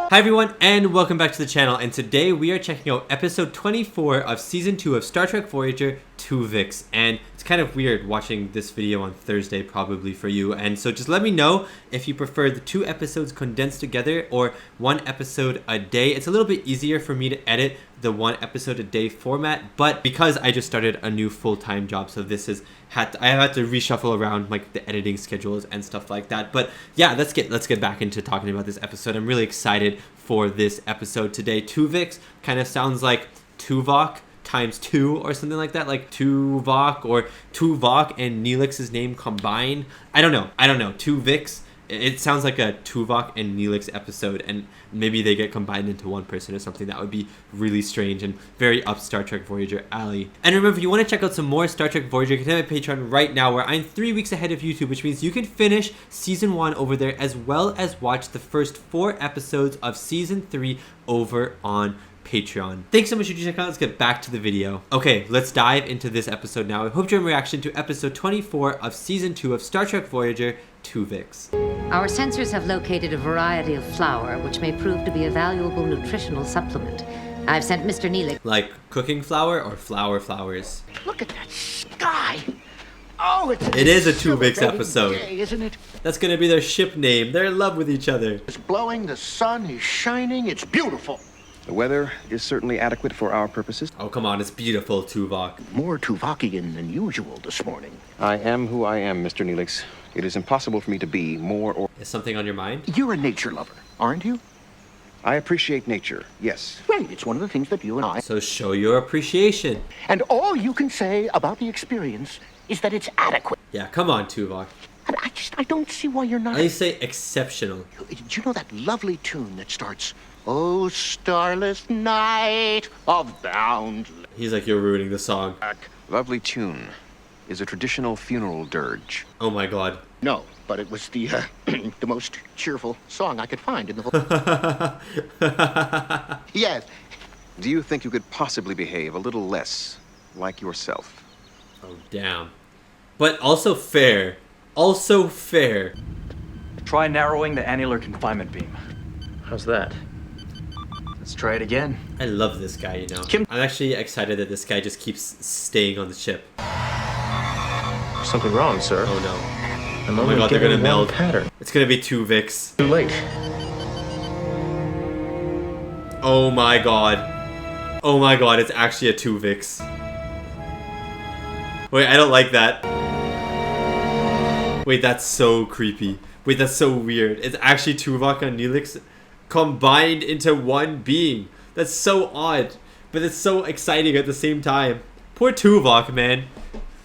Hi everyone, and welcome back to the channel, and today we are checking out episode 24 of season 2 of Star Trek Voyager, Tuvix. And it's kind of weird watching this video on Thursday probably for you, and so just let me know if you prefer the 2 episodes condensed together or 1 episode a day. It's a little bit easier for me to edit the 1 episode a day format, but because I just started a new full-time job, so this is I had to reshuffle around like the editing schedules and stuff like that. But yeah, let's get back into talking about this episode. I'm really excited for this episode today. Tuvix kind of sounds like Tuvok times 2 or something like that, like Tuvok or Tuvok and Neelix's name combined. I don't know. Tuvix. It sounds like a Tuvok and Neelix episode, and maybe they get combined into one person or something. That would be really strange and very up Star Trek Voyager alley. And remember, if you want to check out some more Star Trek Voyager, you can hit my Patreon right now, where I'm 3 weeks ahead of YouTube, which means you can finish season 1 over there, as well as watch the first 4 episodes of season 3 over on Patreon. Thanks so much for checking out. Let's get back to the video. Okay, let's dive into this episode now. I hope you're in reaction to episode 24 of season 2 of Star Trek Voyager, Tuvix. Our sensors have located a variety of flour which may prove to be a valuable nutritional supplement. I've sent Mr. Neelix. Like cooking flour or flowers? Look at that sky. Oh, it is a Tuvix episode, day, isn't it? That's gonna be their ship name. They're in love with each other. It's blowing, the sun is shining, it's beautiful. The weather is certainly adequate for our purposes. Oh, come on, it's beautiful, Tuvok. More Tuvokian than usual this morning. I am who I am, Mr. Neelix. It is impossible for me to be more or... Is something on your mind? You're a nature lover, aren't you? I appreciate nature, yes. Right, it's one of the things that you and I... So show your appreciation. And all you can say about the experience is that it's adequate. Yeah, come on, Tuvok. And I don't see why you're not... At least say exceptional. Do you know that lovely tune that starts... Oh, starless night of boundless... He's like, you're ruining the song. Lovely tune is a traditional funeral dirge. Oh my god. No, but it was the the most cheerful song I could find in the whole... Yes. Do you think you could possibly behave a little less like yourself? Oh, damn. But also fair. Also fair. Try narrowing the annular confinement beam. How's that? Let's try it again. I love this guy, you know. I'm actually excited that this guy just keeps staying on the ship. Something wrong, sir. Oh no. I'm Oh my god, they're gonna meld. Pattern. It's gonna be Tuvix. Too late. Oh my god. Oh my god, it's actually a Tuvix. Wait, I don't like that. Wait, that's so creepy. Wait, that's so weird. It's actually Tuvok and Neelix combined into one being. That's so odd, but it's so exciting at the same time. Poor Tuvok, man.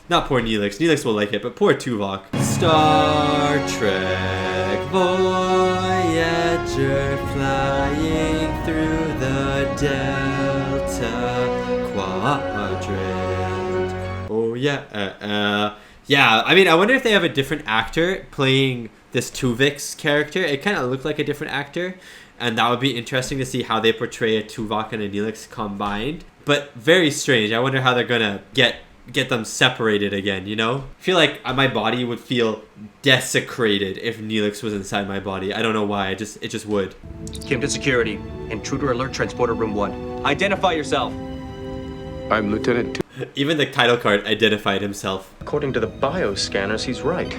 Not poor Neelix. Neelix will like it, but poor Tuvok. Star Trek Voyager, flying through the Delta Quadrant. Oh yeah. Yeah, I mean, I wonder if they have a different actor playing this Tuvix character. It kind of looked like a different actor, and that would be interesting to see how they portray a Tuvok and a Neelix combined. But very strange. I wonder how they're gonna get them separated again, you know? I feel like my body would feel desecrated if Neelix was inside my body. I don't know why, it just would. Kim to security. Intruder alert, transporter room 1. Identify yourself. I'm Lieutenant Even the title card identified himself. According to the bioscanners, he's right.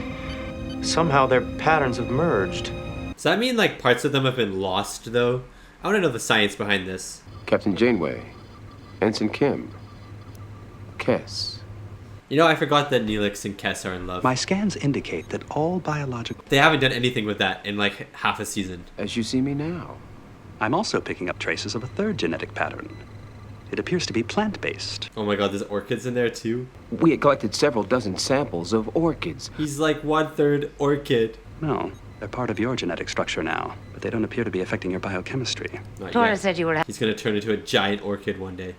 Somehow their patterns have merged. Does that mean like parts of them have been lost though? I want to know the science behind this. Captain Janeway, Ensign Kim, Kess. You know, I forgot that Neelix and Kess are in love. My scans indicate that all biological... They haven't done anything with that in like half a season. As you see me now. I'm also picking up traces of a third genetic pattern. It appears to be plant-based. Oh my god, there's orchids in there too? We had collected several dozen samples of orchids. He's like 1/3 orchid. No, they're part of your genetic structure now, but they don't appear to be affecting your biochemistry. Not Tora yet. said you were... He's gonna turn into a giant orchid one day.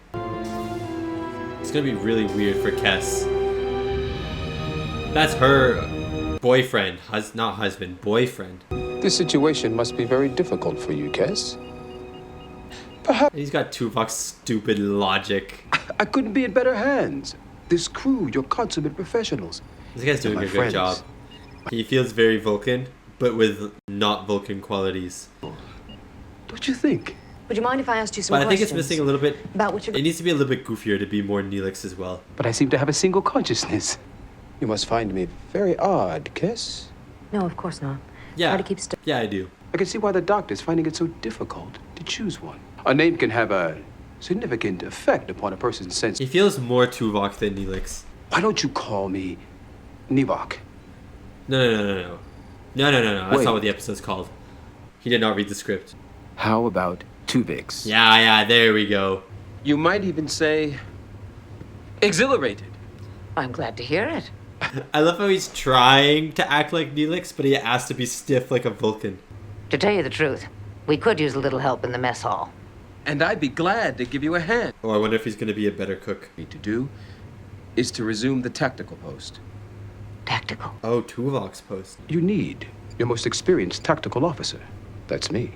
It's gonna be really weird for Kess. That's her boyfriend. Not husband, boyfriend. This situation must be very difficult for you, Kess. Perhaps he's got Tuvok's stupid logic. I couldn't be in better hands. This crew, you're consummate professionals. This guy's doing My a good friends. job. He feels very Vulcan, but with not Vulcan qualities. What you think? Would you mind if I asked you some But I questions? think it's missing a little bit. About what you're... It needs to be a little bit goofier to be more Neelix as well. But I seem to have a single consciousness. You must find me very odd, Kiss. No, of course not. Yeah. Try to keep still. Yeah, I do. I can see why the doctor's finding it so difficult to choose one. A name can have a significant effect upon a person's sense. He feels more Tuvok than Neelix. Why don't you call me Nivok? No. That's Wait. not what the episode's called. He did not read the script. How about Tuvix? Yeah, there we go. You might even say exhilarated. I'm glad to hear it. I love how he's trying to act like Neelix, but he has to be stiff like a Vulcan. To tell you the truth, we could use a little help in the mess hall. And I'd be glad to give you a hand. Oh, I wonder if he's going to be a better cook. Need to do is to resume the tactical post. Tactical. Oh, Tuvok's post. You need your most experienced tactical officer. That's me.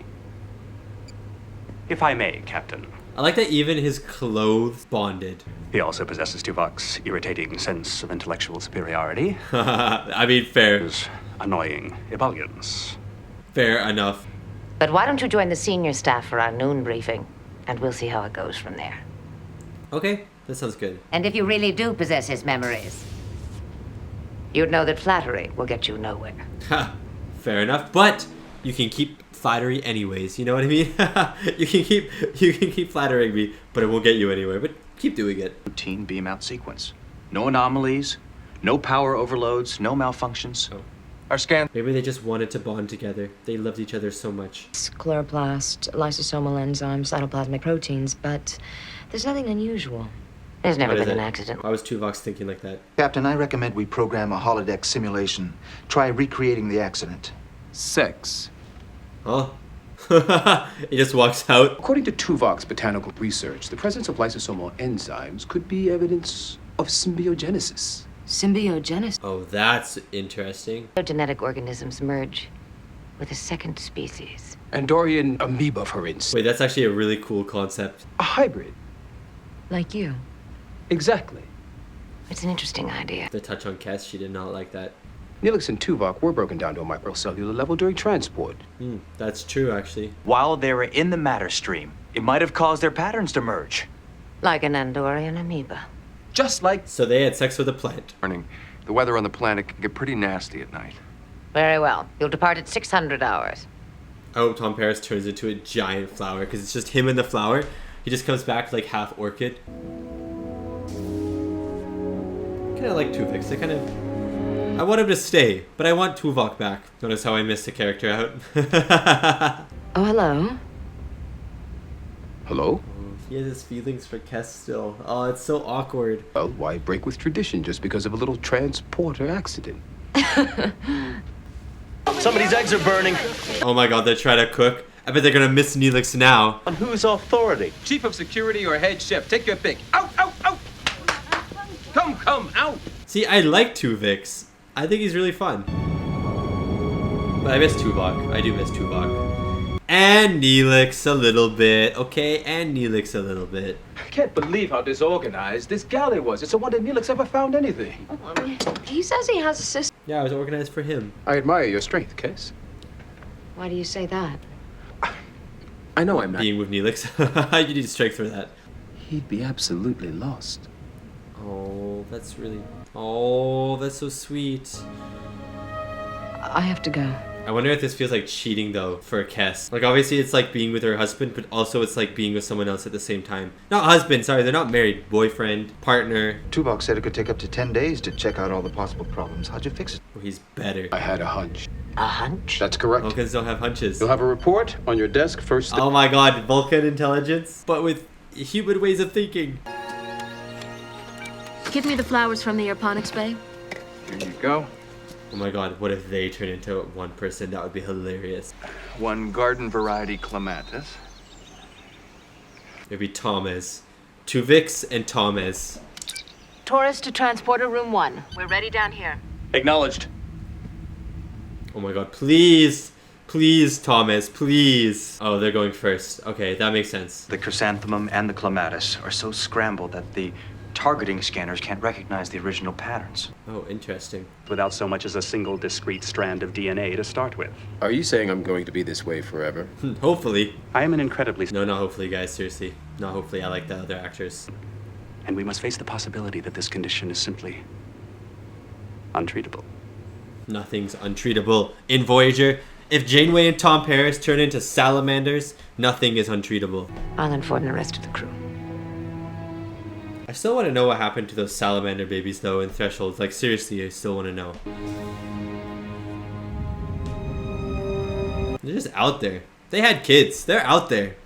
If I may, Captain. I like that even his clothes bonded. He also possesses Tuvok's irritating sense of intellectual superiority. I mean, fair. His annoying ebullience. Fair enough. But why don't you join the senior staff for our noon briefing, and we'll see how it goes from there. Okay, that sounds good. And if you really do possess his memories, you'd know that flattery will get you nowhere. Ha, fair enough. But you can keep flattery anyways. You know what I mean? you can keep flattering me, but it won't get you anywhere. But keep doing it. Routine beam out sequence. No anomalies, no power overloads, no malfunctions. Our scan... Maybe they just wanted to bond together. They loved each other so much. Chloroplast, lysosomal enzymes, cytoplasmic proteins, but there's nothing unusual. There's never What is been an it? accident. Why was Tuvok thinking like that? Captain, I recommend we program a holodeck simulation. Try recreating the accident. Sex. Huh? He just walks out. According to Tuvok's botanical research, the presence of lysosomal enzymes could be evidence of symbiogenesis. Symbiogenesis. Oh, that's interesting. Genetic organisms merge with a second species. Andorian amoeba, for instance. Wait, that's actually a really cool concept. A hybrid. Like you. Exactly. It's an interesting idea. The touch on Kes, she did not like that. Neelix and Tuvok were broken down to a microcellular level during transport. That's true, actually. While they were in the matter stream, it might have caused their patterns to merge. Like an Andorian amoeba. Just like So they had sex with a plant. The weather on the planet can get pretty nasty at night. Very well. You'll depart at 600 hours. I hope Tom Paris turns into a giant flower, because it's just him and the flower. He just comes back like half orchid. Kind of like Tuvix. I want him to stay, but I want Tuvok back. Notice how I missed a character out. Oh, hello. Hello? He has his feelings for Kes still. Oh, it's so awkward. Well, why break with tradition just because of a little transporter accident? Somebody's eggs are burning. Oh my god, they're trying to cook. I bet they're gonna miss Neelix now. On whose authority? chief of security or head chef. Take your pick. Out, out, out! Come, out! See, I like Tuvix. I think he's really fun. But I miss Tuvok. I do miss Tuvok. And Neelix a little bit. Okay, and Neelix a little bit. I can't believe how disorganized this galley was. It's a wonder Neelix ever found anything. He says he has a sister. Yeah, I was organized for him. I admire your strength, Kes. Why do you say that? I know I'm not. Being with Neelix. You need strength for that. He'd be absolutely lost. Oh, that's really... Oh, that's so sweet. I have to go. I wonder if this feels like cheating, though, for Kes. Like, obviously, it's like being with her husband, but also it's like being with someone else at the same time. Not husband, sorry, they're not married. Boyfriend, partner. Tuvok said it could take up to 10 days to check out all the possible problems. How'd you fix it? Oh, he's better. I had a hunch. A hunch? That's correct. Vulcans don't have hunches. You'll have a report on your desk first thing. Oh my god, Vulcan intelligence, but with human ways of thinking. Give me the flowers from the aeroponics bay. Here you go. Oh my god, what if they turn into one person? That would be hilarious. One garden variety clematis. Maybe Thomas. Tuvix and Thomas. Taurus to transporter room 1. We're ready down here. Acknowledged. Oh my god, please! Please, Thomas, please! Oh, they're going first. Okay, that makes sense. The chrysanthemum and the clematis are so scrambled that the targeting scanners can't recognize the original patterns. Oh, interesting. Without so much as a single discrete strand of DNA to start with. Are you saying I'm going to be this way forever? Hopefully. I am an incredibly... No, not hopefully, guys. Seriously. Not hopefully. I like the other actors. And we must face the possibility that this condition is simply untreatable. Nothing's untreatable in Voyager. If Janeway and Tom Paris turn into salamanders, nothing is untreatable. I'll inform the rest of the crew. I still want to know what happened to those salamander babies, though, in Thresholds. Like, seriously, I still want to know. They're just out there. They had kids. They're out there,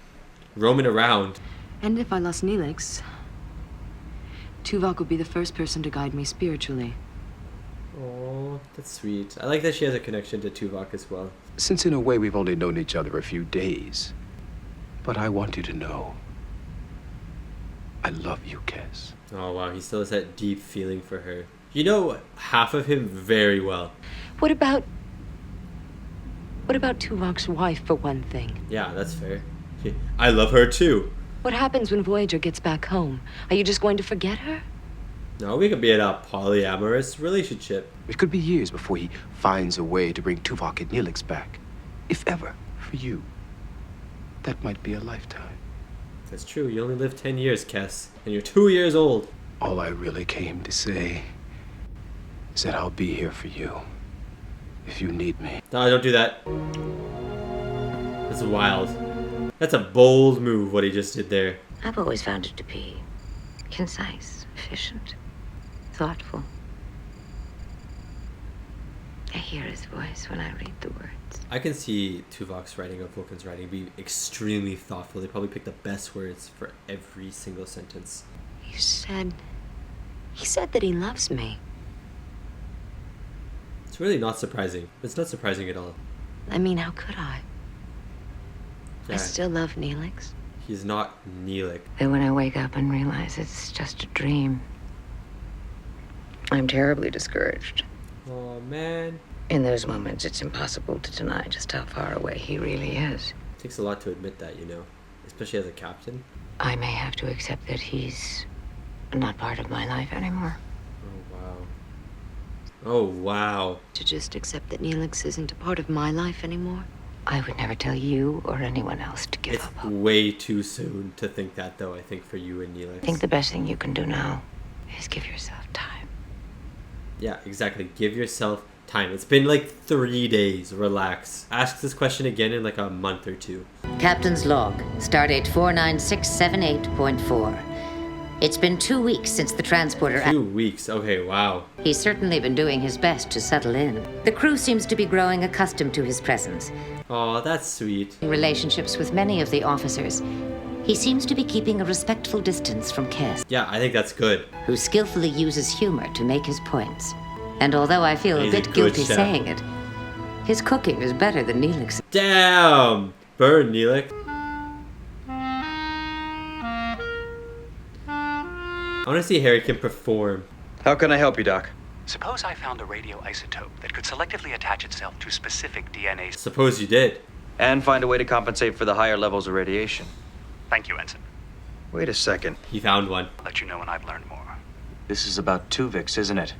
roaming around. And if I lost Neelix, Tuvok would be the first person to guide me spiritually. Oh, that's sweet. I like that she has a connection to Tuvok as well. Since in a way we've only known each other a few days. But I want you to know, I love you, Kes. Oh, wow. He still has that deep feeling for her. You know half of him very well. What about Tuvok's wife, for one thing? Yeah, that's fair. I love her too. What happens when Voyager gets back home? Are you just going to forget her? No, we could be in a polyamorous relationship. It could be years before he finds a way to bring Tuvok and Neelix back. If ever, for you. That might be a lifetime. That's true. You only live 10 years, Kes. And you're 2 years old. All I really came to say is that I'll be here for you. If you need me. No, don't do that. That's wild. That's a bold move, what he just did there. I've always found it to be concise, efficient, thoughtful. I hear his voice when I read the words. I can see Tuvok's writing or Vulcan's writing be extremely thoughtful. They probably pick the best words for every single sentence. He said that he loves me. It's really not surprising. It's not surprising at all. I mean, how could I? Yeah. I still love Neelix. He's not Neelix. Then when I wake up and realize it's just a dream, I'm terribly discouraged. Oh, man. In those moments, it's impossible to deny just how far away he really is. It takes a lot to admit that, you know. Especially as a captain. I may have to accept that he's not part of my life anymore. Oh, wow. Oh, wow. To just accept that Neelix isn't a part of my life anymore. I would never tell you or anyone else to give up. It's way too soon to think that, though, I think, for you and Neelix. I think the best thing you can do now is give yourself time. Yeah, exactly. Give yourself time. It's been like 3 days. Relax. Ask this question again in like a month or two. Captain's log, stardate 49678.4. It's been 2 weeks since the transporter... 2 weeks. Okay, wow. He's certainly been doing his best to settle in. The crew seems to be growing accustomed to his presence. Oh, that's sweet. Relationships with many of the officers. He seems to be keeping a respectful distance from Kes, Yeah, I think that's good. who skillfully uses humor to make his points. And although I feel a He's a bit good guilty chef. saying it, his cooking is better than Neelix's. Damn! Burn, Neelix. I want to see Harry can perform. How can I help you, Doc? Suppose I found a radioisotope that could selectively attach itself to specific DNA. Suppose you did. And find a way to compensate for the higher levels of radiation. Thank you, Ensign. Wait a second. He found one. I'll let you know when I've learned more. This is about Tuvix, isn't it?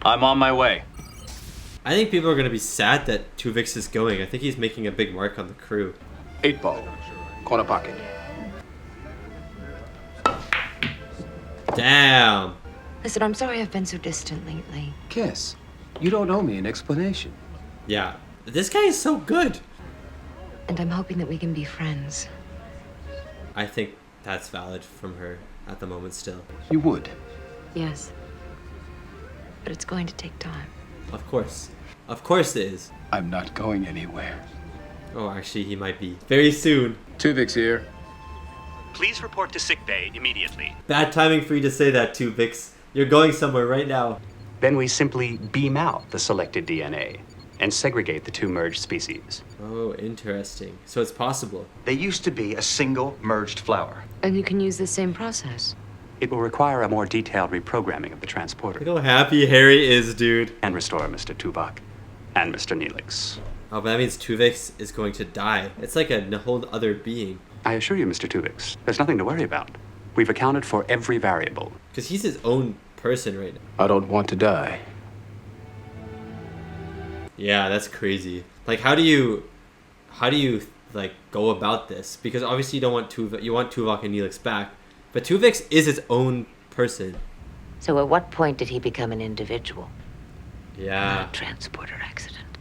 I'm on my way. I think people are going to be sad that Tuvix is going. I think he's making a big mark on the crew. 8 ball. Corner pocket. Damn. Listen, I'm sorry I've been so distant lately. Kes, you don't owe me an explanation. Yeah. This guy is so good. And I'm hoping that we can be friends. I think that's valid from her at the moment still. You would. Yes. But it's going to take time. Of course. Of course it is. I'm not going anywhere. Oh, actually, he might be. Very soon. Tuvix here. Please report to sickbay immediately. Bad timing for you to say that, Tuvix. You're going somewhere right now. Then we simply beam out the selected DNA and segregate the two merged species. Oh, interesting. So it's possible. They used to be a single merged flower. And you can use the same process. It will require a more detailed reprogramming of the transporter. Look how happy Harry is, dude. And restore Mr. Tuvok and Mr. Neelix. Oh, but that means Tuvix is going to die. It's like a whole other being. I assure you, Mr. Tuvix, there's nothing to worry about. We've accounted for every variable. Because he's his own person right now. I don't want to die. Yeah, that's crazy. Like, how do you like go about this? Because obviously you want Tuvok and Neelix back, but Tuvix is his own person. So at what point did he become an individual? Yeah. Not a transporter accident.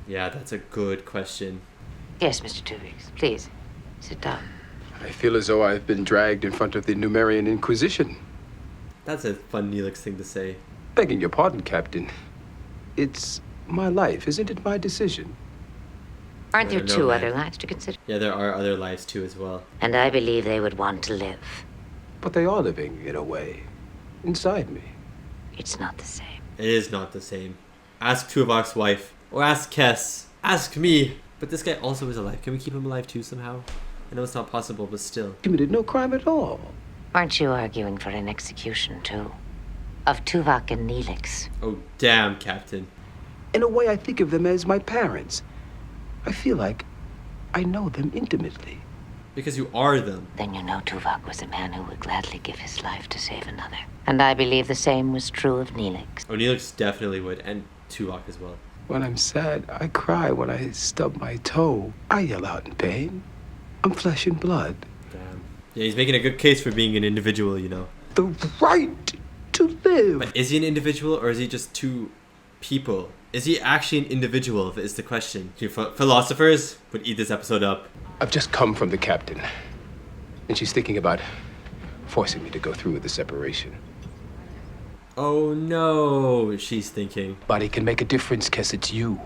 Yeah, that's a good question. Yes, Mr. Tuvix, please, sit down. I feel as though I've been dragged in front of the Numerian Inquisition. That's a fun Neelix thing to say. Begging your pardon, Captain. It's my life, isn't it my decision? Aren't there I don't know, two man. other lives to consider? Yeah, there are other lives too as well. And I believe they would want to live. But they are living, in a way, inside me. It's not the same. It is not the same. Ask Tuvok's wife, or ask Kess, ask me. But this guy also is alive. Can we keep him alive too somehow? I know it's not possible, but still. Committed no crime at all. Aren't you arguing for an execution too? Of Tuvok and Neelix? Oh, damn, Captain. In a way, I think of them as my parents. I feel like I know them intimately. Because you are them. Then you know Tuvok was a man who would gladly give his life to save another. And I believe the same was true of Neelix. Oh, Neelix definitely would, and Tuvok as well. When I'm sad, I cry. When I stub my toe, I yell out in pain. I'm flesh and blood. Damn. Yeah, he's making a good case for being an individual, you know. The right to live. But is he an individual, or is he just two people? Is he actually an individual, is the question. Philosophers would eat this episode up. I've just come from the captain, and she's thinking about forcing me to go through with the separation. Oh no, she's thinking. Body can make a difference, Kess. It's you.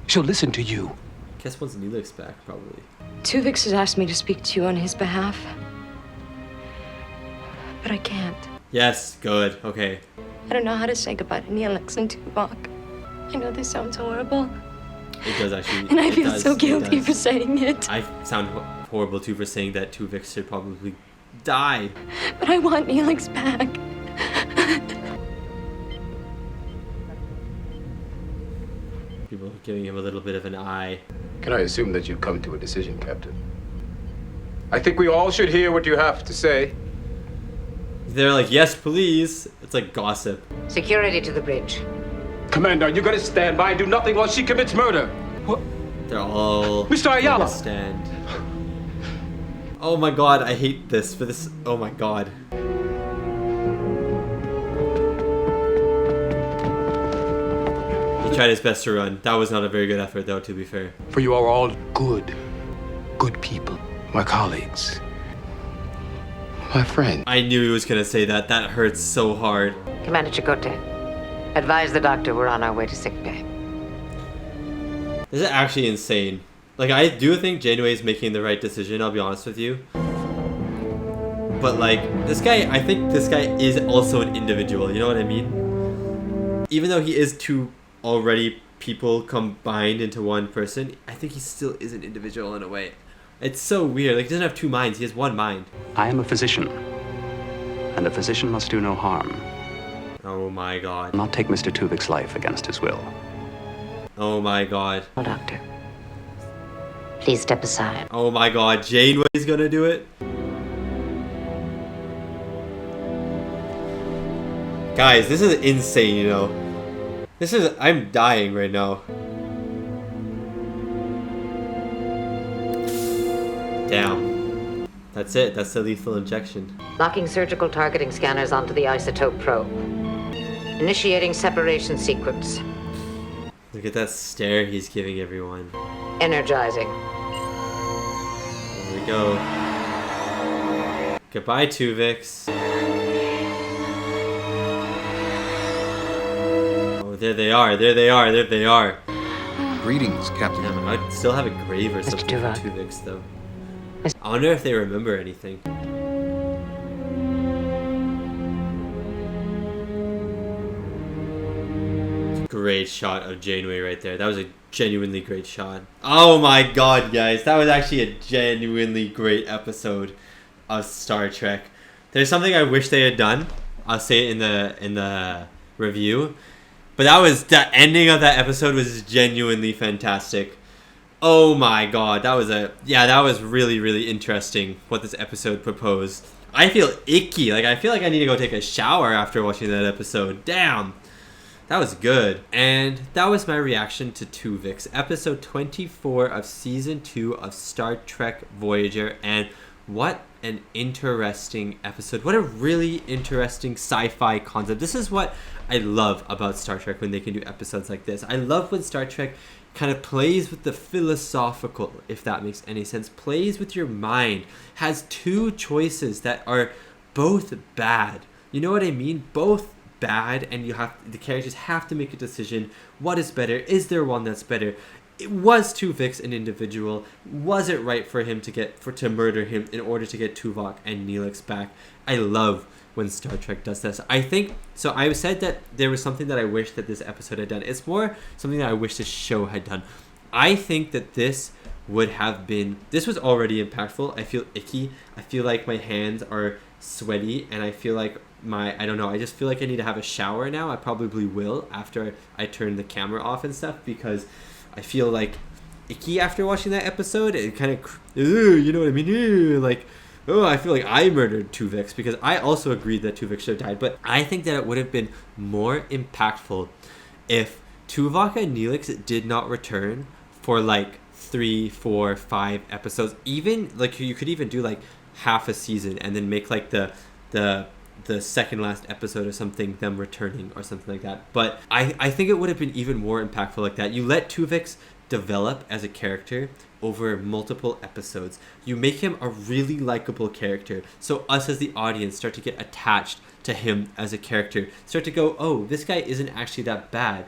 She'll listen to you. Kess wants Neelix back, probably. Tuvix has asked me to speak to you on his behalf. But I can't. Yes, good, okay. I don't know how to say goodbye to Neelix and Tuvok. I know this sounds horrible. It does actually. And I feel so guilty for saying it. I sound horrible too for saying that Tuvix should probably die. But I want Neelix back. People are giving him a little bit of an eye. Can I assume that you've come to a decision, Captain? I think we all should hear what you have to say. They're like, yes, please. It's like gossip. Security to the bridge. Commander, you're gonna stand by and do nothing while she commits murder. What? They're all Mr. Ayala. stand. Oh my god, I hate this for this. Oh my god. He tried his best to run. That was not a very good effort, though, to be fair. For you are all good people, my colleagues, my friend. I knew he was gonna say that. That hurts so hard. Commander Chakotay, advise the doctor we're on our way to sickbay. This is actually insane. Like, I do think Janeway is making the right decision, I'll be honest with you. But, like, this guy, I think this guy is also an individual, you know what I mean? Even though he is two already people combined into one person, I think he still is an individual in a way. It's so weird. Like, he doesn't have two minds, he has one mind. I am a physician, and a physician must do no harm. Oh my god. Not take Mr. Tuvik's life against his will. Oh my god. Oh, doctor. Please step aside. Oh my god, Janeway's gonna do it? Guys, this is insane, you know. This is... I'm dying right now. Damn. That's it. That's the lethal injection. Locking surgical targeting scanners onto the isotope probe. Initiating separation sequence. Look at that stare he's giving everyone. Energizing. There we go. Goodbye, Tuvix. Oh, there they are. There they are. There they are. Greetings, Captain. Damn, I'd still have a grave or something for Tuvix, though. I wonder if they remember anything. Great shot of Janeway right there. That was a genuinely great shot. Oh my god, guys. That was actually a genuinely great episode of Star Trek. There's something I wish they had done. I'll say it in the review. But that was... the ending of that episode was genuinely fantastic. Oh my god, that was really, really interesting what this episode proposed. I feel icky. Like, I feel like I need to go take a shower after watching that episode. Damn. That was good. And that was my reaction to Tuvix, episode 24 of season 2 of Star Trek Voyager. And what an interesting episode. What a really interesting sci-fi concept. This is what I love about Star Trek when they can do episodes like this. I love when Star Trek kind of plays with the philosophical, if that makes any sense, plays with your mind, has two choices that are both bad. You know what I mean? Both bad, and the characters have to make a decision. What is better? Is there one that's better? Was Tuvix an individual? Was it right for him to murder him in order to get Tuvok and Neelix back? I love when Star Trek does this. I think so. I said that there was something that I wish that this episode had done. It's more something that I wish this show had done. I think that this was already impactful. I feel icky. I feel like my hands are sweaty, and I feel like I don't know, I just feel like I need to have a shower now. I probably will after I turn the camera off and stuff, because I feel like icky after watching that episode. It kind of, you know what I mean? Like, oh, I feel like I murdered Tuvix, because I also agreed that Tuvix should have died. But I think that it would have been more impactful if Tuvok and Neelix did not return for like 3, 4, 5 episodes. Even like you could even do like half a season and then make like the second last episode or something, them returning or something like that. But I think it would have been even more impactful like that. You let Tuvix develop as a character over multiple episodes. You make him a really likable character, so us as the audience start to get attached to him as a character, start to go, oh, this guy isn't actually that bad.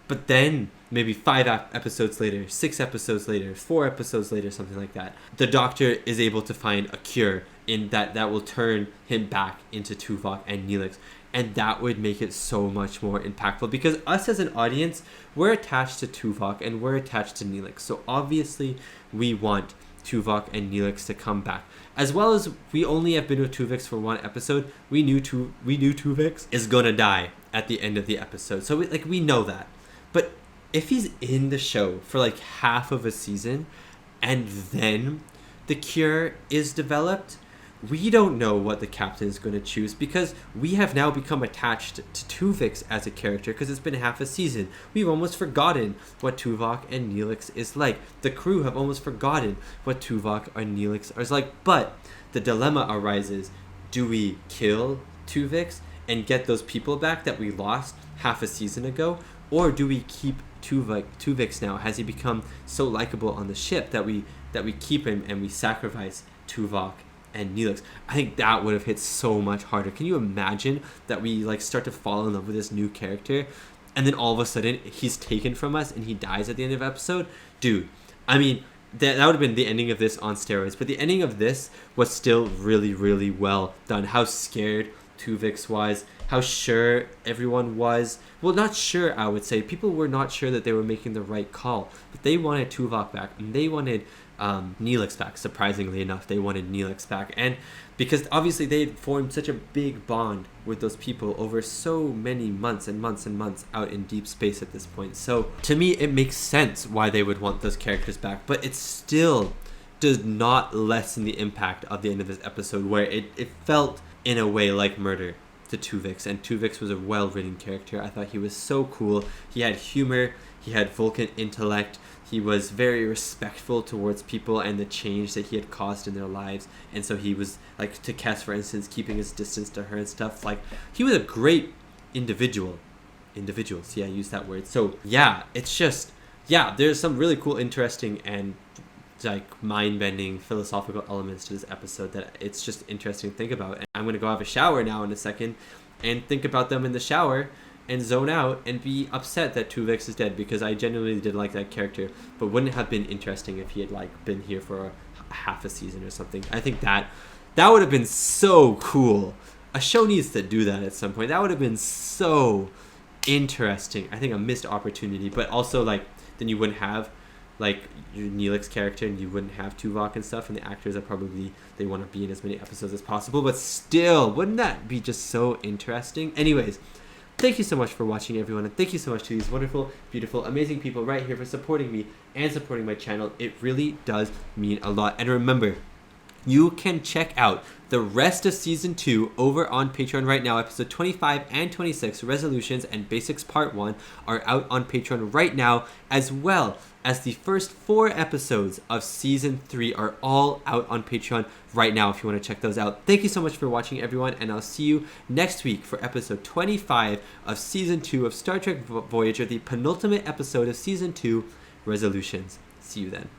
But then maybe 5 episodes later, 6 episodes later, 4 episodes later, something like that, the Doctor is able to find a cure in that will turn him back into Tuvok and Neelix. And that would make it so much more impactful, because us as an audience, we're attached to Tuvok and we're attached to Neelix. So obviously we want Tuvok and Neelix to come back. As well as we only have been with Tuvix for 1 episode, we knew Tuvix is gonna die at the end of the episode. So we know that. But if he's in the show for like half of a season and then the cure is developed, we don't know what the captain is going to choose, because we have now become attached to Tuvix as a character because it's been half a season. We've almost forgotten what Tuvok and Neelix is like. The crew have almost forgotten what Tuvok and Neelix is like. But the dilemma arises: do we kill Tuvix and get those people back that we lost half a season ago? Or do we keep Tuvix now? Has he become so likable on the ship that we keep him and we sacrifice Tuvok and Neelix? I think that would have hit so much harder. Can you imagine that we like start to fall in love with this new character, and then all of a sudden he's taken from us and he dies at the end of the episode? Dude, I mean, that would have been the ending of this on steroids. But the ending of this was still really, really well done. How scared Tuvix was, how sure everyone was. Well, not sure, I would say. People were not sure that they were making the right call, but they wanted Tuvok back, and they wanted Neelix back. Surprisingly enough, they wanted Neelix back, and because obviously they had formed such a big bond with those people over so many months and months and months out in deep space at this point. So to me, it makes sense why they would want those characters back, but it still does not lessen the impact of the end of this episode, where it felt in a way like murder to Tuvix, and Tuvix was a well-written character. I thought he was so cool. He had humor, he had Vulcan intellect, he was very respectful towards people and the change that he had caused in their lives. And so he was, like, to Kes, for instance, keeping his distance to her and stuff. Like, he was a great individuals, yeah, I use that word. So yeah, it's just, yeah, there's some really cool, interesting, and like mind-bending philosophical elements to this episode that it's just interesting to think about. And I'm gonna go have a shower now in a second and think about them in the shower and zone out and be upset that Tuvix is dead, because I genuinely did like that character, but wouldn't it have been interesting if he had like been here for a half a season or something? I think that would have been so cool. A show needs to do that at some point. That would have been so interesting. I think a missed opportunity, but also like then you wouldn't have like your Neelix character, and you wouldn't have Tuvok and stuff, and the actors that probably they want to be in as many episodes as possible. But still, wouldn't that be just so interesting? Anyways, Thank you so much for watching, everyone, and thank you so much to these wonderful, beautiful, amazing people right here for supporting me and supporting my channel. It really does mean a lot. And remember, you can check out the rest of Season 2 over on Patreon right now. Episode 25 and 26, Resolutions and Basics Part 1, are out on Patreon right now, as well as the first 4 episodes of Season 3 are all out on Patreon right now if you want to check those out. Thank you so much for watching, everyone, and I'll see you next week for episode 25 of Season 2 of Star Trek Voyager, the penultimate episode of Season 2, Resolutions. See you then.